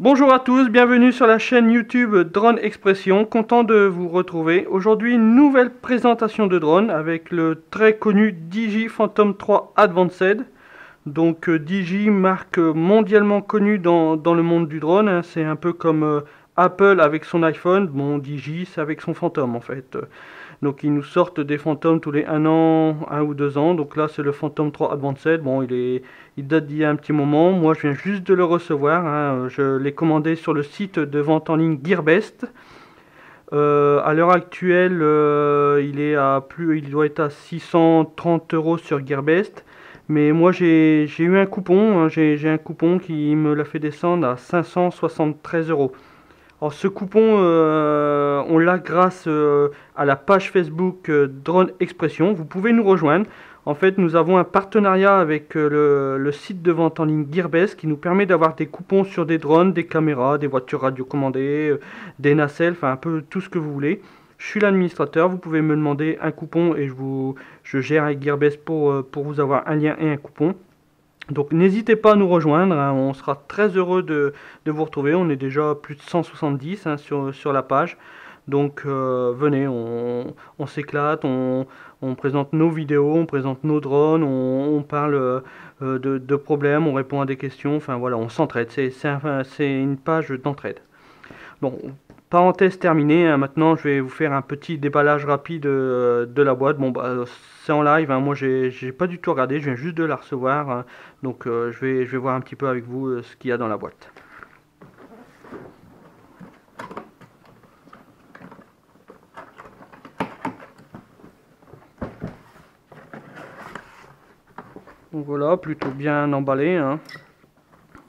Bonjour à tous, bienvenue sur la chaîne YouTube Drone Expression, content de vous retrouver. Aujourd'hui, une nouvelle présentation de drone avec le très connu DJI Phantom 3 Advanced. Donc DJI, marque mondialement connue dans le monde du drone, hein. C'est un peu comme Apple avec son iPhone, bon DJI c'est avec son Phantom en fait. Donc ils nous sortent des Phantoms tous les 1 an, 1 ou 2 ans. Donc là c'est le Phantom 3 Advanced. Bon il date d'il y a un petit moment. Moi je viens juste de le recevoir, hein. Je l'ai commandé sur le site de vente en ligne Gearbest. À l'heure actuelle il doit être à 630 € sur Gearbest. Mais moi j'ai eu un coupon, hein. J'ai un coupon qui me l'a fait descendre à 573 €. Alors ce coupon, on l'a grâce à la page Facebook Drone Expression. Vous pouvez nous rejoindre. En fait, nous avons un partenariat avec le site de vente en ligne Gearbest qui nous permet d'avoir des coupons sur des drones, des caméras, des voitures radiocommandées, des nacelles, enfin un peu tout ce que vous voulez. Je suis l'administrateur, vous pouvez me demander un coupon et je gère avec Gearbest pour vous avoir un lien et un coupon. Donc n'hésitez pas à nous rejoindre, hein. On sera très heureux de vous retrouver. On est déjà plus de 170 hein, sur la page. Donc venez, on s'éclate, on présente nos vidéos, on présente nos drones, on parle de problèmes, on répond à des questions, enfin voilà, on s'entraide. C'est une page d'entraide. Bon, parenthèse terminée, hein. Maintenant je vais vous faire un petit déballage rapide de la boîte. Bon bah c'est en live, hein. Moi j'ai pas du tout regardé, je viens juste de la recevoir, hein. Donc je vais voir un petit peu avec vous ce qu'il y a dans la boîte. Donc voilà, plutôt bien emballé, hein.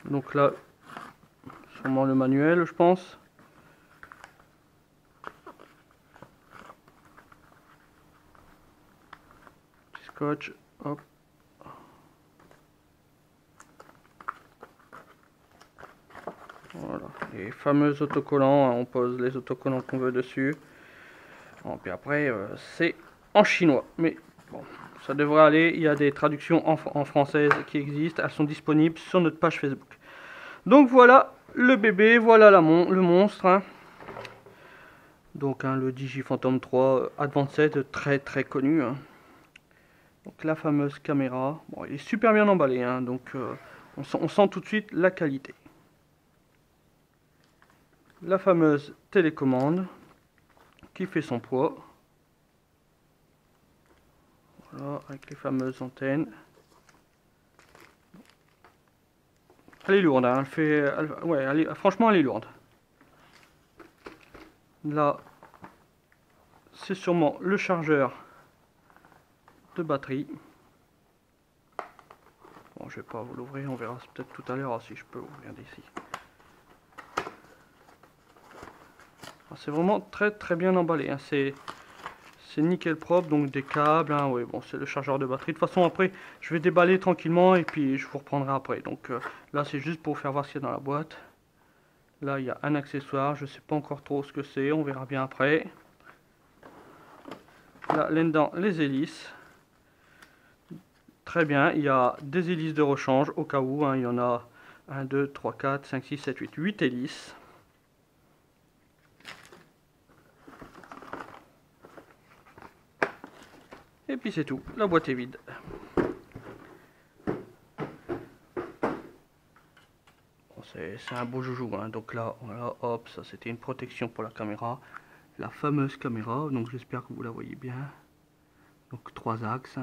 Donc là, sûrement le manuel je pense. Scotch, hop. Voilà, les fameux autocollants, hein, on pose les autocollants qu'on veut dessus. Bon, puis après, c'est en chinois, mais bon, ça devrait aller. Il y a des traductions en française qui existent, elles sont disponibles sur notre page Facebook. Donc voilà le bébé, voilà le monstre, hein. Donc hein, le DJI Phantom 3 Advanced, très connu, hein. Donc la fameuse caméra, bon, il est super bien emballé, hein, donc on sent tout de suite la qualité. La fameuse télécommande qui fait son poids. Voilà, avec les fameuses antennes. Elle est lourde, hein, franchement elle est lourde. Là, c'est sûrement le chargeur de batterie. Bon, je vais pas vous l'ouvrir, on verra peut-être tout à l'heure si je peux ouvrir d'ici. C'est vraiment très bien emballé, hein. C'est nickel propre, donc des câbles, hein. Oui, bon, c'est le chargeur de batterie. De toute façon, après, je vais déballer tranquillement et puis je vous reprendrai après. Donc là, c'est juste pour faire voir ce qu'il y a dans la boîte. Là, il y a un accessoire, je sais pas encore trop ce que c'est, on verra bien après. Là, là-dedans, les hélices. Très bien, il y a des hélices de rechange au cas où, hein. Il y en a 1, 2, 3, 4, 5, 6, 7, 8 hélices. Et puis c'est tout, la boîte est vide. Bon, c'est un beau joujou, hein. Donc là, voilà, hop, ça c'était une protection pour la caméra. La fameuse caméra, donc j'espère que vous la voyez bien. Donc 3 axes.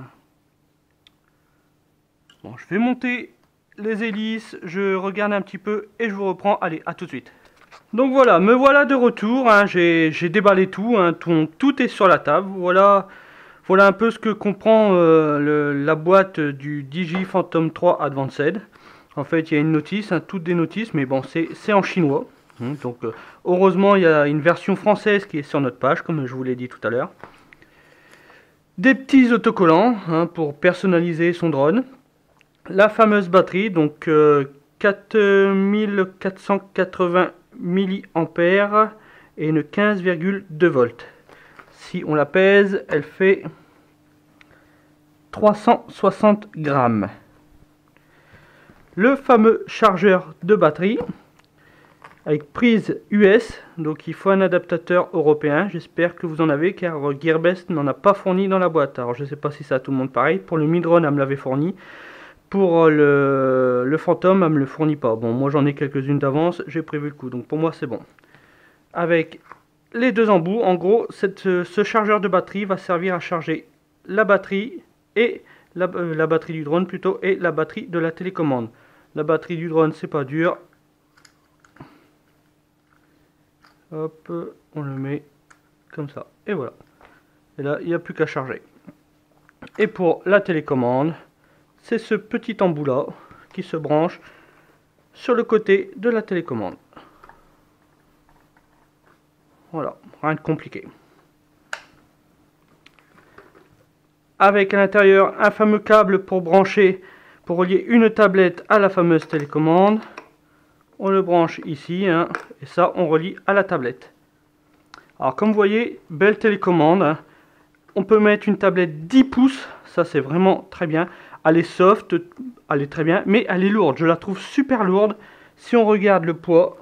Bon, je vais monter les hélices, je regarde un petit peu et je vous reprends. Allez, à tout de suite. Donc voilà, me voilà de retour, hein. J'ai déballé tout, hein. Tout est sur la table. Voilà un peu ce que comprend la boîte du DJI Phantom 3 Advanced. En fait, il y a une notice, hein, toutes des notices, mais bon, c'est en chinois. Donc, heureusement, il y a une version française qui est sur notre page, comme je vous l'ai dit tout à l'heure. Des petits autocollants, hein, pour personnaliser son drone. La fameuse batterie, donc 4480 mAh et une 15,2 volts. Si on la pèse, elle fait 360 grammes. Le fameux chargeur de batterie avec prise US, donc il faut un adaptateur européen. J'espère que vous en avez, car Gearbest n'en a pas fourni dans la boîte. Alors je sais pas si ça a tout le monde pareil. Pour le Midrone, elle me l'avait fourni. Pour le Phantom, elle me le fournit pas. Bon, moi j'en ai quelques-unes d'avance, j'ai prévu le coup, donc pour moi c'est bon. Avec les deux embouts, en gros, ce chargeur de batterie va servir à charger la batterie et la batterie du drone plutôt, et la batterie de la télécommande. La batterie du drone, c'est pas dur. Hop, on le met comme ça, et voilà. Et là, il n'y a plus qu'à charger. Et pour la télécommande, c'est ce petit embout là qui se branche sur le côté de la télécommande. Voilà, rien de compliqué. Avec à l'intérieur un fameux câble pour brancher, pour relier une tablette à la fameuse télécommande. On le branche ici, hein, et ça on relie à la tablette. Alors comme vous voyez, belle télécommande, hein. On peut mettre une tablette 10 pouces, ça c'est vraiment très bien. Elle est soft, elle est très bien, mais elle est lourde, je la trouve super lourde. Si on regarde le poids,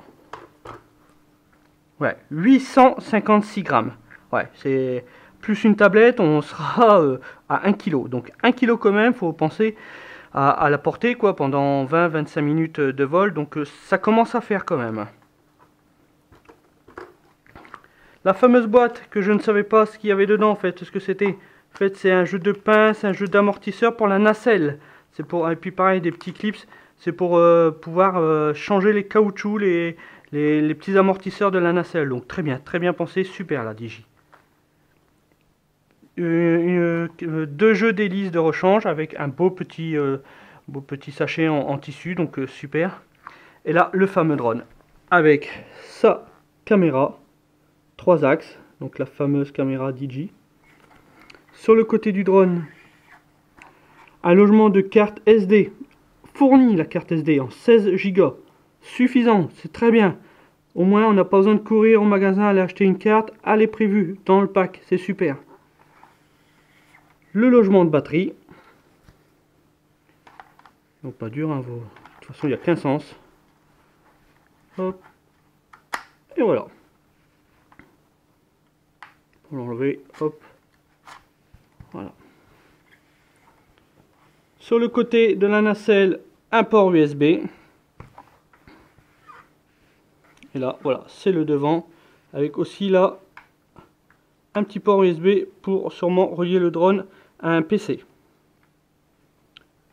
ouais, 856 grammes. Ouais, c'est plus une tablette, on sera à 1 kg. Donc 1 kg quand même, faut penser à la porter quoi, pendant 20-25 minutes de vol. Donc ça commence à faire quand même. La fameuse boîte que je ne savais pas ce qu'il y avait dedans en fait, ce que c'était. En fait, c'est un jeu de pince, un jeu d'amortisseur pour la nacelle. C'est pour, et puis pareil, des petits clips. C'est pour pouvoir changer les caoutchoucs, les petits amortisseurs de la nacelle. Donc très bien pensé, super la Digi. Deux jeux d'hélice de rechange avec un beau petit sachet en tissu, donc super. Et là, le fameux drone avec sa caméra, 3 axes, donc la fameuse caméra Digi. Sur le côté du drone, un logement de carte SD, fourni la carte SD en 16 Go, suffisant, c'est très bien. Au moins, on n'a pas besoin de courir au magasin, aller acheter une carte, elle est prévue dans le pack, c'est super. Le logement de batterie, donc pas dur, hein, de toute façon il n'y a qu'un sens. Hop, et voilà. Pour l'enlever, hop, voilà. Sur le côté de la nacelle, un port USB. Et là, voilà, c'est le devant, avec aussi là un petit port USB pour sûrement relier le drone à un PC.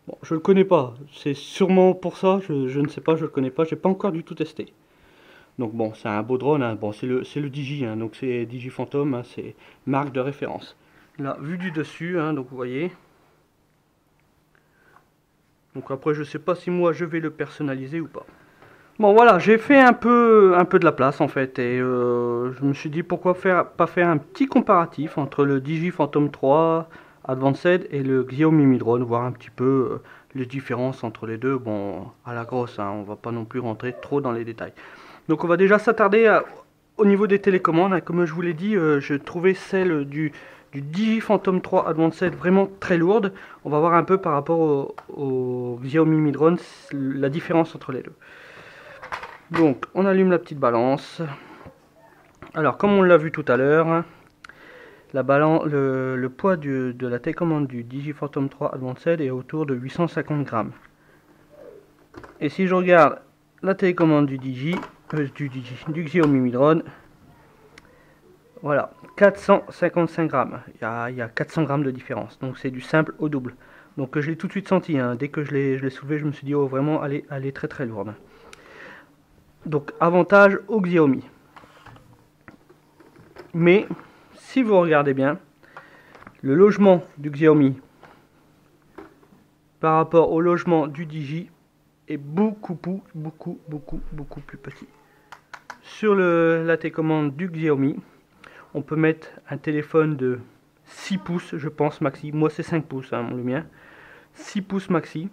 Bon, je le connais pas, c'est sûrement pour ça, je ne sais pas, je le connais pas, j'ai pas encore du tout testé. Donc bon, c'est un beau drone, hein. Bon, c'est le Digi, hein. Donc c'est Digi Phantom, hein. C'est marque de référence. Là, vue du dessus, hein, donc vous voyez. Donc après, je sais pas si moi je vais le personnaliser ou pas. Bon voilà, j'ai fait un peu de la place en fait, et je me suis dit pourquoi pas faire un petit comparatif entre le Digi Phantom 3 Advanced et le Xiaomi Mi Drone, voir un petit peu les différences entre les deux. Bon, à la grosse, hein, on va pas non plus rentrer trop dans les détails. Donc on va déjà s'attarder au niveau des télécommandes, hein. Comme je vous l'ai dit, je trouvais celle du Digi Phantom 3 Advanced vraiment très lourde. On va voir un peu par rapport au Xiaomi Mi Drone la différence entre les deux. Donc on allume la petite balance. Alors comme on l'a vu tout à l'heure, le poids de la télécommande du Digi Phantom 3 Advanced est autour de 850 grammes. Et si je regarde la télécommande du Xiaomi Mi Drone, voilà, 455 grammes. Il y a 400 grammes de différence. Donc c'est du simple au double. Donc je l'ai tout de suite senti, hein. Dès que je l'ai soulevé, je me suis dit, oh vraiment, elle est très très lourde. Donc avantage au Xiaomi. Mais si vous regardez bien, le logement du Xiaomi par rapport au logement du Digi est beaucoup plus petit. Sur la télécommande du Xiaomi, on peut mettre un téléphone de 6 pouces, je pense maxi. Moi c'est 5 pouces, hein, le mien. 6 pouces maxi.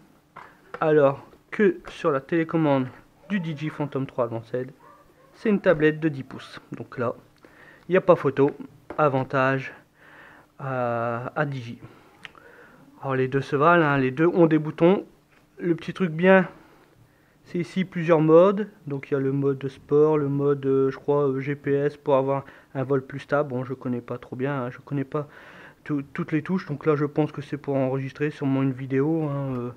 Alors que sur la télécommande du Digi Phantom 3 Advanced, c'est une tablette de 10 pouces. Donc là, il n'y a pas photo. Avantage à Digi. Alors les deux se valent, hein, les deux ont des boutons. Le petit truc bien, C'est ici plusieurs modes, donc il y a le mode sport, le mode je crois GPS pour avoir un vol plus stable. Bon, je connais pas trop bien, hein, je connais pas toutes les touches, donc là je pense que c'est pour enregistrer sûrement une vidéo, hein.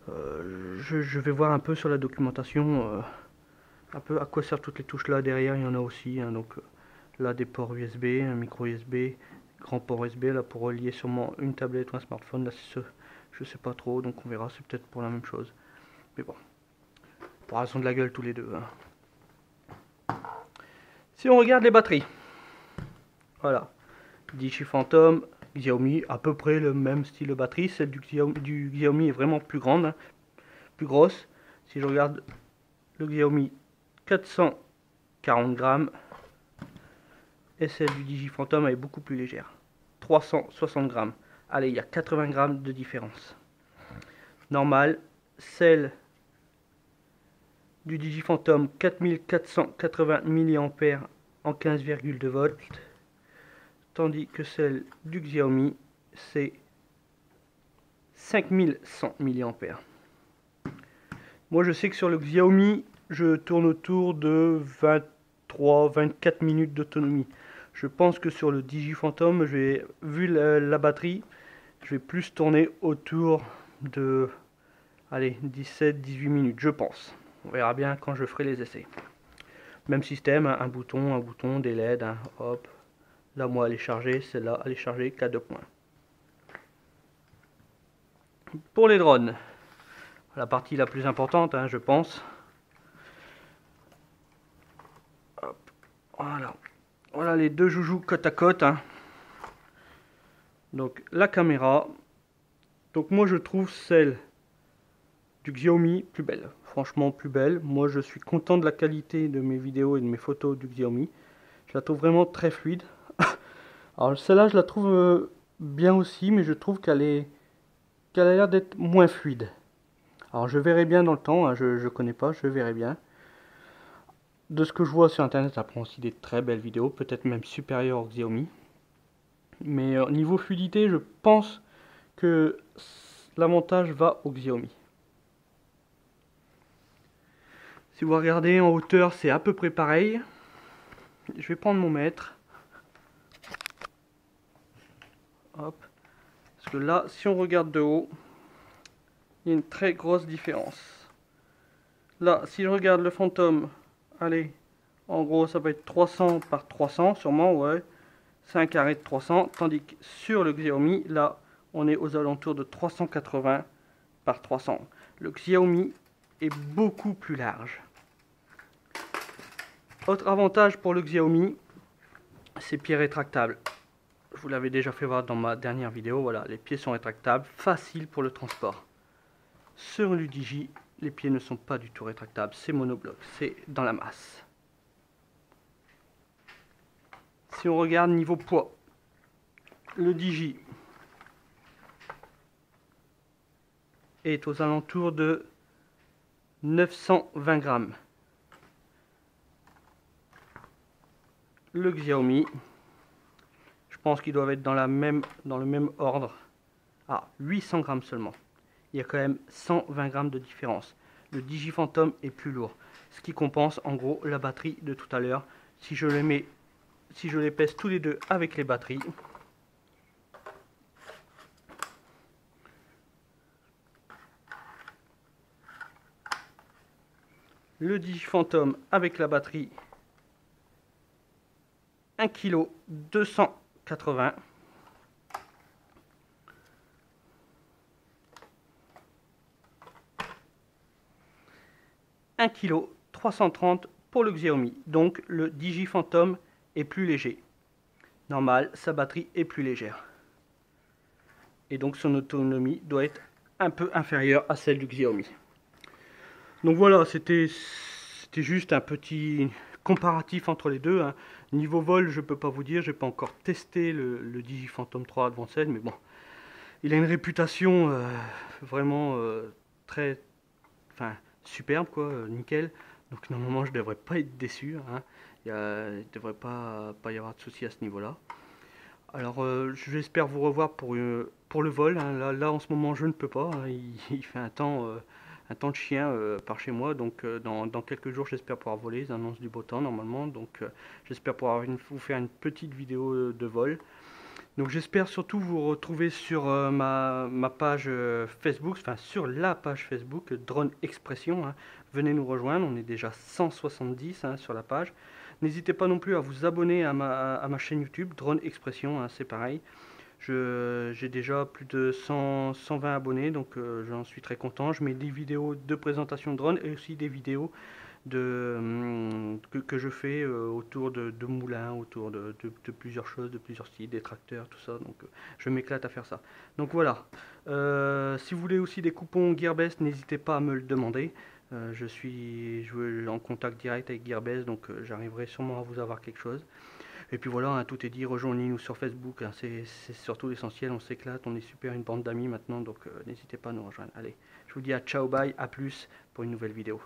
Je vais voir un peu sur la documentation, un peu à quoi servent toutes les touches. Là derrière il y en a aussi, hein, donc là des ports USB, un micro USB, grand port USB, là pour relier sûrement une tablette ou un smartphone. Là je sais pas trop, donc on verra, c'est peut-être pour la même chose. Mais bon, pour raison de la gueule tous les deux, hein. Si on regarde les batteries, voilà, Digi Phantom, Xiaomi, à peu près le même style de batterie. Celle du Xiaomi est vraiment plus grande, hein, plus grosse. Si je regarde le Xiaomi, 440 grammes, et celle du Digi Phantom est beaucoup plus légère, 360 grammes. Allez, il y a 80 grammes de différence. Normal, celle du Digi Phantom, 4480 mAh en 15,2 volts, tandis que celle du Xiaomi, c'est 5100 mAh. Moi, je sais que sur le Xiaomi, je tourne autour de 23-24 minutes d'autonomie. Je pense que sur le Digi Phantom, vu la batterie, je vais plus tourner autour de, allez, 17-18 minutes, je pense. On verra bien quand je ferai les essais. Même système, hein, un bouton, des LED, hein, hop. Là, moi, elle est chargée, celle-là, elle est chargée qu'à 2 points. Pour les drones, la partie la plus importante, hein, je pense. Hop, voilà. Voilà les deux joujoux côte à côte, hein. Donc, la caméra. Donc, moi, je trouve celle du Xiaomi plus belle. Franchement, plus belle. Moi, je suis content de la qualité de mes vidéos et de mes photos du Xiaomi. Je la trouve vraiment très fluide. Alors, celle-là, je la trouve bien aussi, mais je trouve qu'elle a l'air d'être moins fluide. Alors, je verrai bien dans le temps, hein, je connais pas, je verrai bien. De ce que je vois sur internet, ça prend aussi des très belles vidéos, peut-être même supérieures au Xiaomi. Mais niveau fluidité, je pense que l'avantage va au Xiaomi. Si vous regardez en hauteur, c'est à peu près pareil. Je vais prendre mon mètre. Hop. Parce que là, si on regarde de haut, il y a une très grosse différence. Là, si je regarde le Phantom, allez, en gros, ça va être 300 par 300, sûrement, ouais. C'est un carré de 300, tandis que sur le Xiaomi, là, on est aux alentours de 380 par 300. Le Xiaomi est beaucoup plus large. Autre avantage pour le Xiaomi, ses pieds rétractables. Je vous l'avais déjà fait voir dans ma dernière vidéo, voilà, les pieds sont rétractables, facile pour le transport. Sur le Digi, les pieds ne sont pas du tout rétractables, c'est monobloc, c'est dans la masse. Si on regarde niveau poids, le Digi est aux alentours de 920 grammes. Le Xiaomi, je pense qu'ils doivent être dans le même ordre, à 800 grammes seulement. Il y a quand même 120 grammes de différence. Le Digi Phantom est plus lourd, ce qui compense en gros la batterie de tout à l'heure. Si je les pèse tous les deux avec les batteries, le Digi Phantom avec la batterie, 1 kg 280. kg 330 pour le Xiaomi. Donc le Digi Phantom est plus léger. Normal, sa batterie est plus légère. Et donc son autonomie doit être un peu inférieure à celle du Xiaomi. Donc voilà, c'était juste un petit comparatif entre les deux, hein. Niveau vol, je peux pas vous dire, j'ai pas encore testé le Digi Phantom 3 Advanced, mais bon, il a une réputation vraiment très, enfin, superbe, quoi, nickel. Donc normalement, je devrais pas être déçu, hein. Il ne devrait pas y avoir de soucis à ce niveau-là. Alors, j'espère vous revoir pour le vol, hein. Là, en ce moment, je ne peux pas, hein. Il fait un temps un temps de chien par chez moi. Donc dans quelques jours, j'espère pouvoir voler. Ils annoncent du beau temps normalement. Donc j'espère pouvoir vous faire une petite vidéo de vol. Donc j'espère surtout vous retrouver sur ma page Facebook, enfin sur la page Facebook Drone Expression. Hein. Venez nous rejoindre, on est déjà 170 hein, sur la page. N'hésitez pas non plus à vous abonner à ma chaîne YouTube Drone Expression, hein, c'est pareil. J'ai déjà plus de 120 abonnés, donc j'en suis très content. Je mets des vidéos de présentation de drone et aussi des vidéos que je fais autour de moulins, autour de plusieurs choses, de plusieurs styles, des tracteurs, tout ça. Donc je m'éclate à faire ça. Donc voilà. Si vous voulez aussi des coupons Gearbest, n'hésitez pas à me le demander. Je suis en contact direct avec Gearbest, donc j'arriverai sûrement à vous avoir quelque chose. Et puis voilà, hein, tout est dit, rejoignez-nous sur Facebook, hein, c'est surtout l'essentiel, on s'éclate, on est super une bande d'amis maintenant, donc n'hésitez pas à nous rejoindre. Allez, je vous dis à ciao, bye, à plus pour une nouvelle vidéo.